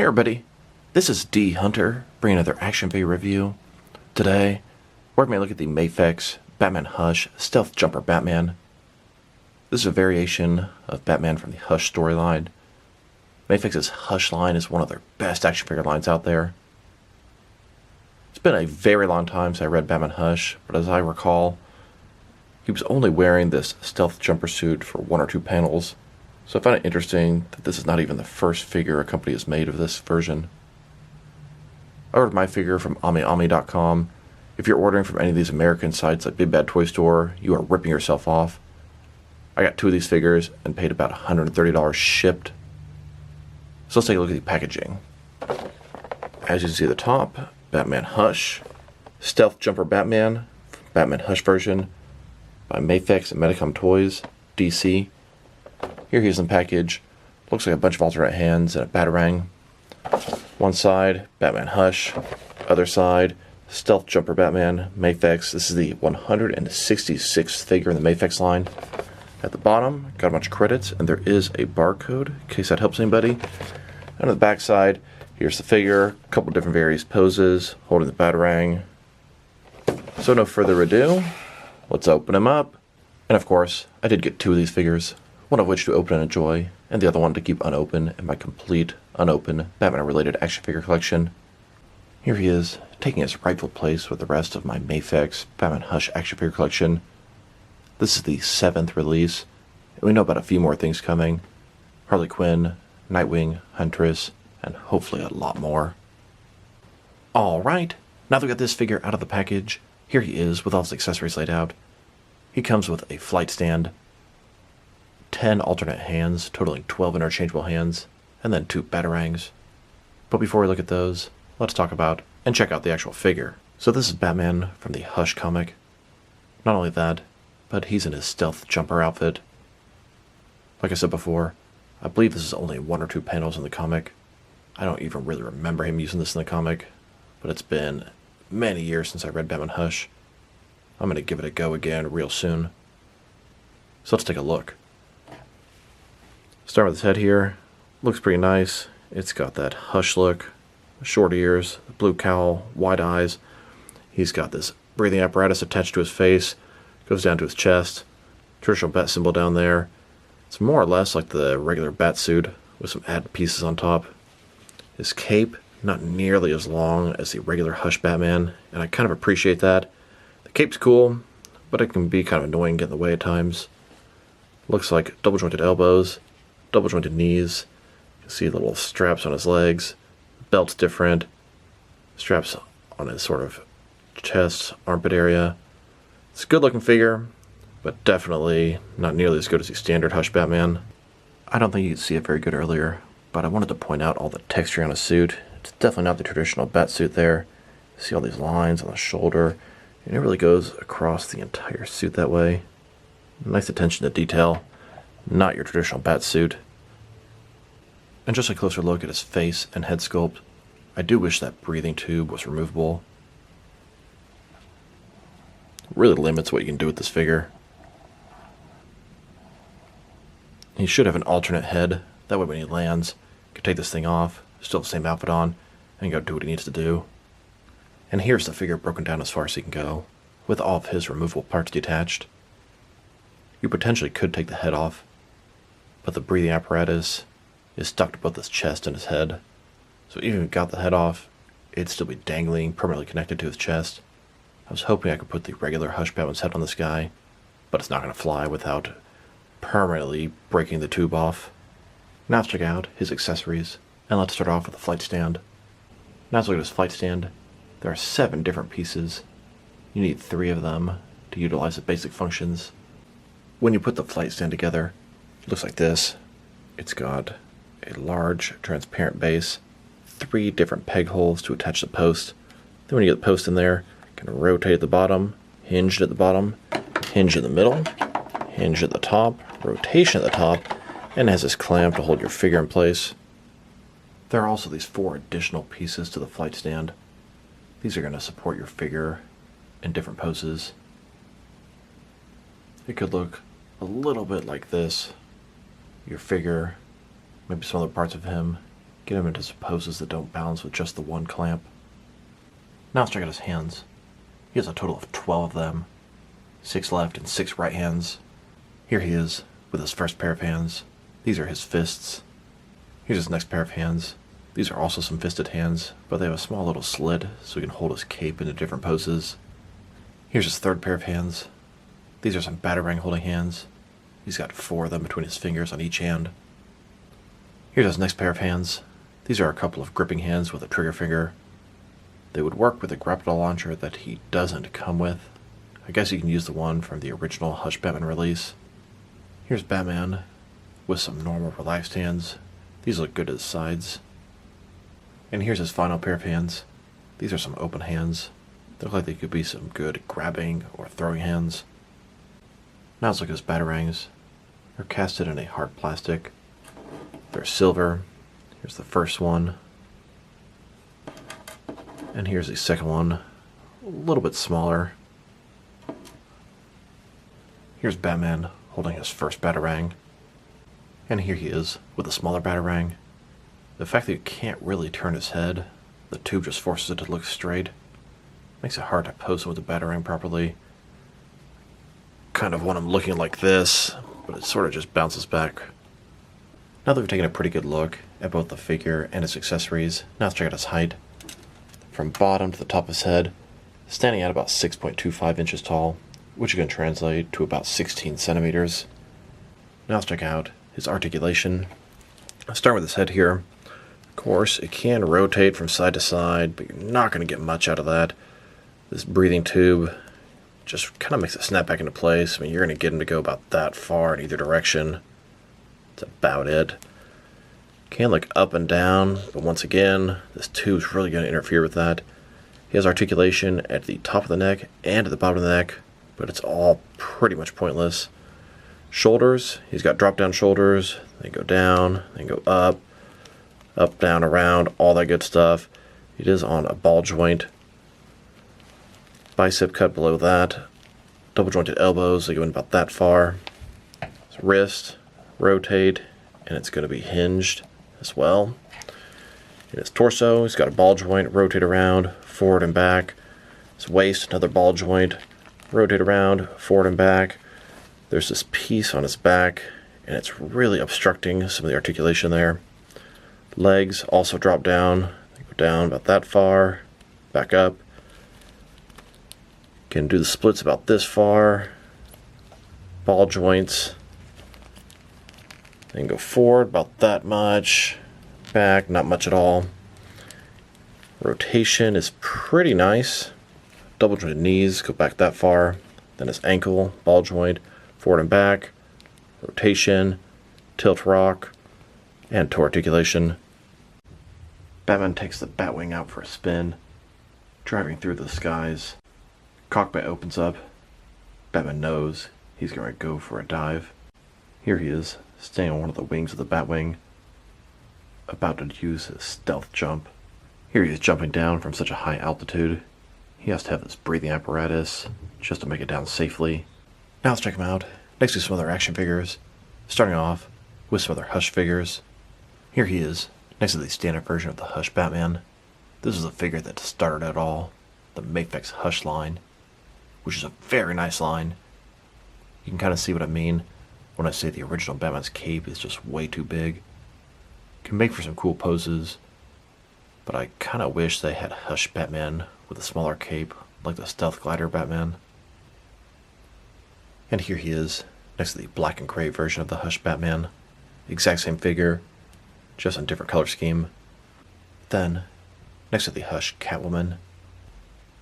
Hey everybody, this is D Hunter, bringing another action figure review. Today, we're going to look at the Mafex Batman Hush Stealth Jumper Batman. This is a variation of Batman from the Hush storyline. Mafex's Hush line is one of their best action figure lines out there. It's been a very long time since I read Batman Hush, but as I recall, he was only wearing this stealth jumper suit for one or two panels. So I found it interesting that this is not even the first figure a company has made of this version. I ordered my figure from AmiAmi.com. If you're ordering from any of these American sites like Big Bad Toy Store, you are ripping yourself off. I got two of these figures and paid about $130 shipped. So let's take a look at the packaging. As you can see at the top, Batman Hush, Stealth Jumper Batman, Batman Hush version by Mafex and Medicom Toys, DC. Here he is in package. Looks like a bunch of alternate hands and a batarang. One side, Batman Hush. Other side, Stealth Jumper Batman, Mafex. This is the 166th figure in the Mafex line. At the bottom, got a bunch of credits, and there is a barcode, in case that helps anybody. And on the back side, here's the figure, a couple different various poses, holding the batarang. So no further ado, let's open him up. And of course, I did get two of these figures. One of which to open and enjoy, and the other one to keep unopened in my complete, unopened, Batman-related action figure collection. Here he is, taking his rightful place with the rest of my Mafex Batman Hush action figure collection. This is the 7th release, and we know about a few more things coming. Harley Quinn, Nightwing, Huntress, and hopefully a lot more. Alright, now that we got this figure out of the package, here he is with all his accessories laid out. He comes with a flight stand, 10 alternate hands, totaling 12 interchangeable hands, and then 2 batarangs. But before we look at those, let's talk about and check out the actual figure. So this is Batman from the Hush comic. Not only that, but he's in his stealth jumper outfit. Like I said before, I believe this is only 1 or 2 panels in the comic. I don't even really remember him using this in the comic, but it's been many years since I read Batman Hush. I'm going to give it a go again real soon. So let's take a look. Start with his head here. Looks pretty nice. It's got that Hush look, short ears, blue cowl, wide eyes. He's got this breathing apparatus attached to his face, goes down to his chest. Traditional bat symbol down there. It's more or less like the regular bat suit with some added pieces on top. His cape, not nearly as long as the regular Hush Batman, and I kind of appreciate that. The cape's cool, but it can be kind of annoying, get in the way at times. Looks like double jointed elbows, double jointed knees. You can see little straps on his legs. Belt's different. Straps on his sort of chest, armpit area. It's a good looking figure, but definitely not nearly as good as the standard Hush Batman. I don't think you could see it very good earlier, but I wanted to point out all the texture on his suit. It's definitely not the traditional bat suit there. You see all these lines on the shoulder, and it really goes across the entire suit that way. Nice attention to detail. Not your traditional bat suit. And just a closer look at his face and head sculpt. I do wish that breathing tube was removable. Really limits what you can do with this figure. He should have an alternate head. That way when he lands, he can take this thing off, still have the same outfit on, and go do what he needs to do. And here's the figure broken down as far as he can go, with all of his removable parts detached. You potentially could take the head off, but the breathing apparatus is stuck to both his chest and his head. So even if you got the head off, it'd still be dangling, permanently connected to his chest. I was hoping I could put the regular Hush Batman's head on this guy, but it's not going to fly without permanently breaking the tube off. Now let's check out his accessories, and let's start off with the flight stand. Now let's look at his flight stand. There are 7 different pieces. You need 3 of them to utilize the basic functions. When you put the flight stand together, it looks like this. It's got a large transparent base, 3 different peg holes to attach the post. Then when you get the post in there, you can rotate at the bottom, hinge at the bottom, hinge in the middle, hinge at the top, rotation at the top, and it has this clamp to hold your figure in place. There are also these 4 additional pieces to the flight stand. These are going to support your figure in different poses. It could look a little bit like this. Your figure, maybe some other parts of him, Get him into some poses that don't balance with just the one clamp. Now let's check out his hands. He has a total of 12 of them. 6 left and 6 right hands. Here he is with his first pair of hands. These are his fists. Here's his next pair of hands. These are also some fisted hands, but they have a small little slit so he can hold his cape into different poses. Here's his third pair of hands. These are some batarang holding hands. He's got 4 of them between his fingers on each hand. Here's his next pair of hands. These are a couple of gripping hands with a trigger finger. They would work with a grapple launcher that he doesn't come with. I guess you can use the one from the original Hush Batman release. Here's Batman with some normal relaxed hands. These look good at his sides. And here's his final pair of hands. These are some open hands. They look like they could be some good grabbing or throwing hands. Now let's look at his batarangs. They're casted in a hard plastic. They're silver. Here's the first one. And here's the second one. A little bit smaller. Here's Batman holding his first batarang. And here he is with a smaller batarang. The fact that you can't really turn his head, the tube just forces it to look straight, makes it hard to pose with the batarang properly. Kind of want him looking like this, but it sort of just bounces back. Now that we've taken a pretty good look at both the figure and its accessories, now let's check out his height. From bottom to the top of his head, standing at about 6.25 inches tall, which can translate to about 16 centimeters. Now let's check out his articulation. I'll start with his head here. Of course, it can rotate from side to side, but you're not going to get much out of that. This breathing tube just kind of makes it snap back into place. I mean, you're going to get him to go about that far in either direction. That's about it. Can look up and down, but once again, this tube's really going to interfere with that. He has articulation at the top of the neck and at the bottom of the neck, but it's all pretty much pointless. Shoulders, he's got drop-down shoulders. They go down, they go up, down, around, all that good stuff. It is on a ball joint. Bicep cut below that. Double jointed elbows, they go in about that far. His wrist, rotate, and it's going to be hinged as well. In his torso, he's got a ball joint, rotate around, forward and back. His waist, another ball joint, rotate around, forward and back. There's this piece on his back, and it's really obstructing some of the articulation there. Legs also drop down. They go down about that far, back up. Can do the splits about this far. Ball joints. Then go forward about that much. Back, not much at all. Rotation is pretty nice. Double jointed knees go back that far. Then his ankle, ball joint, forward and back. Rotation, tilt rock, and toe articulation. Batman takes the Batwing out for a spin, driving through the skies. Cockpit opens up. Batman knows he's going to go for a dive. Here he is, staying on one of the wings of the Batwing, about to use his stealth jump. Here he is jumping down from such a high altitude. He has to have this breathing apparatus just to make it down safely. Now let's check him out next to some other action figures, starting off with some other Hush figures. Here he is, next to the standard version of the Hush Batman. This is a figure that started it all, the Mafex Hush line, which is a very nice line. You can kind of see what I mean when I say the original Batman's cape is just way too big. Can make for some cool poses, but I kind of wish they had Hush Batman with a smaller cape, like the Stealth Glider Batman. And here he is, next to the black and gray version of the Hush Batman. Exact same figure, just in different color scheme. Then, next to the Hush Catwoman,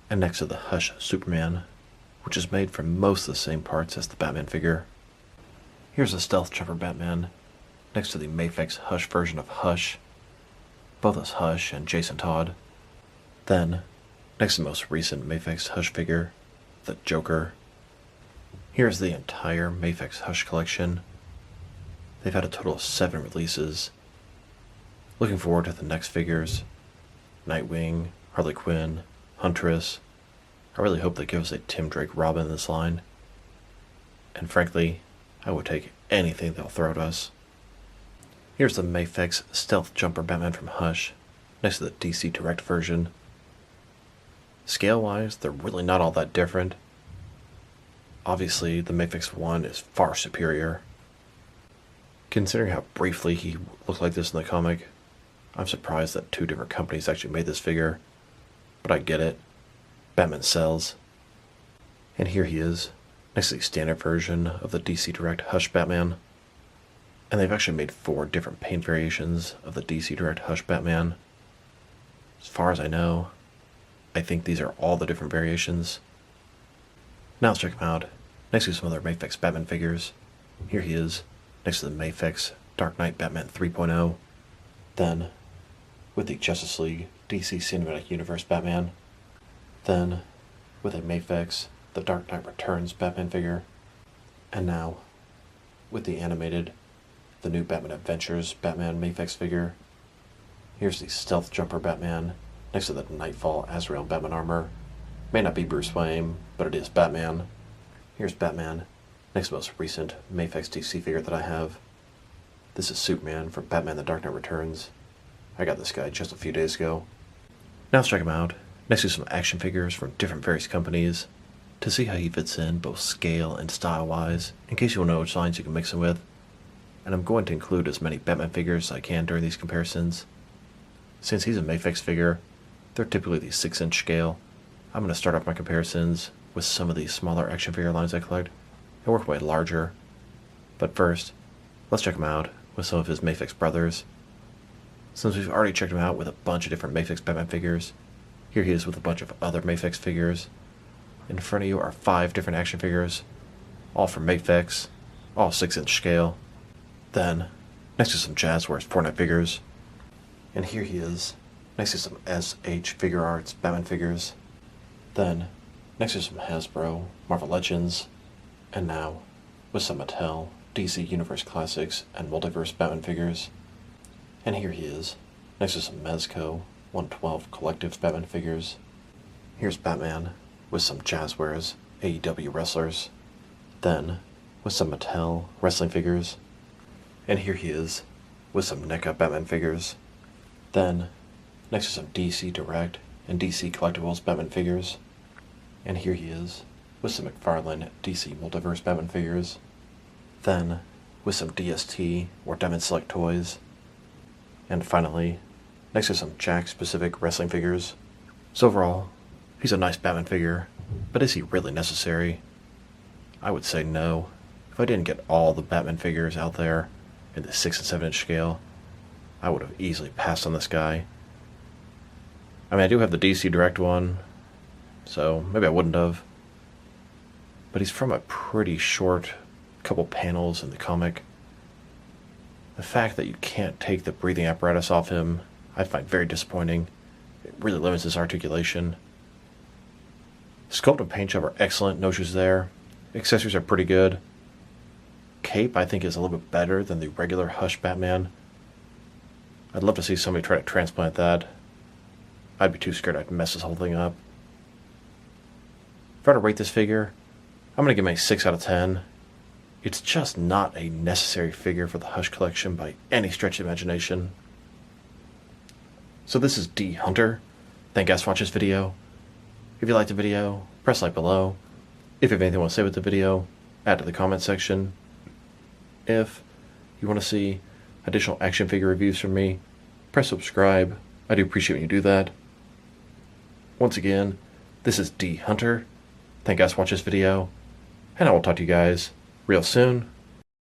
and next to the Hush Superman, which is made from most of the same parts as the Batman figure. Here's the Stealth Jumper Batman, next to the Mafex Hush version of Hush, both as Hush and Jason Todd. Then, next to the most recent Mafex Hush figure, the Joker. Here's the entire Mafex Hush collection. They've had a total of 7 releases. Looking forward to the next figures. Nightwing, Harley Quinn, Huntress. I really hope they give us a Tim Drake Robin in this line. And frankly, I would take anything they'll throw at us. Here's the Mafex Stealth Jumper Batman from Hush, next to the DC Direct version. Scale-wise, they're really not all that different. Obviously, the Mafex 1 is far superior. Considering how briefly he looked like this in the comic, I'm surprised that two different companies actually made this figure. But I get it. Batman sells. And here he is, next to the standard version of the DC Direct Hush Batman. And they've actually made 4 different paint variations of the DC Direct Hush Batman. As far as I know, I think these are all the different variations. Now let's check him out, next to some other Mafex Batman figures. Here he is, next to the Mafex Dark Knight Batman 3.0. Then, with the Justice League DC Cinematic Universe Batman. Then, with a Mafex The Dark Knight Returns Batman figure. And now, with the animated The New Batman Adventures Batman Mafex figure. Here's the Stealth Jumper Batman, next to the Nightfall Azrael Batman armor. May not be Bruce Wayne, but it is Batman. Here's Batman, next to the most recent Mafex DC figure that I have. This is Superman from Batman The Dark Knight Returns. I got this guy just a few days ago. Now let's check him out, next to some action figures from different various companies, to see how he fits in both scale and style-wise, in case you want to know which lines you can mix him with. And I'm going to include as many Batman figures as I can during these comparisons. Since he's a Mafex figure, they're typically the 6-inch scale. I'm going to start off my comparisons with some of the smaller action figure lines I collect, and work my way larger. But first, let's check him out with some of his Mafex brothers. Since we've already checked him out with a bunch of different Mafex Batman figures, here he is with a bunch of other Mafex figures. In front of you are 5 different action figures, all from Mafex, all 6-inch scale. Then, next to some Jazzwares Fortnite figures. And here he is, next to some SH Figure Arts Batman figures. Then, next to some Hasbro Marvel Legends. And now, with some Mattel DC Universe Classics and Multiverse Batman figures. And here he is, next to some Mezco 112 Collective Batman figures. Here's Batman, with some Jazzwares AEW wrestlers. Then, with some Mattel wrestling figures. And here he is, with some NECA Batman figures. Then, next to some DC Direct and DC Collectibles Batman figures. And here he is, with some McFarlane DC Multiverse Batman figures. Then, with some DST or Diamond Select toys. And finally, next to some Jack-specific wrestling figures. So overall, he's a nice Batman figure, but is he really necessary? I would say no. If I didn't get all the Batman figures out there in the 6 and 7-inch scale, I would have easily passed on this guy. I mean, I do have the DC Direct one, so maybe I wouldn't have. But he's from a pretty short couple panels in the comic. The fact that you can't take the breathing apparatus off him, I find very disappointing. It really limits his articulation. Sculpt and paint job are excellent, no issues there. Accessories are pretty good. Cape, I think, is a little bit better than the regular Hush Batman. I'd love to see somebody try to transplant that. I'd be too scared I'd mess this whole thing up. If I were to rate this figure, I'm going to give him a 6 out of 10. It's just not a necessary figure for the Hush collection by any stretch of imagination. So this is D Hunter. Thank you guys for watching this video. If you liked the video, press like below. If you have anything you want to say with the video, add to the comment section. If you want to see additional action figure reviews from me, press subscribe. I do appreciate when you do that. Once again, this is D Hunter. Thank you guys for watching this video, and I will talk to you guys real soon.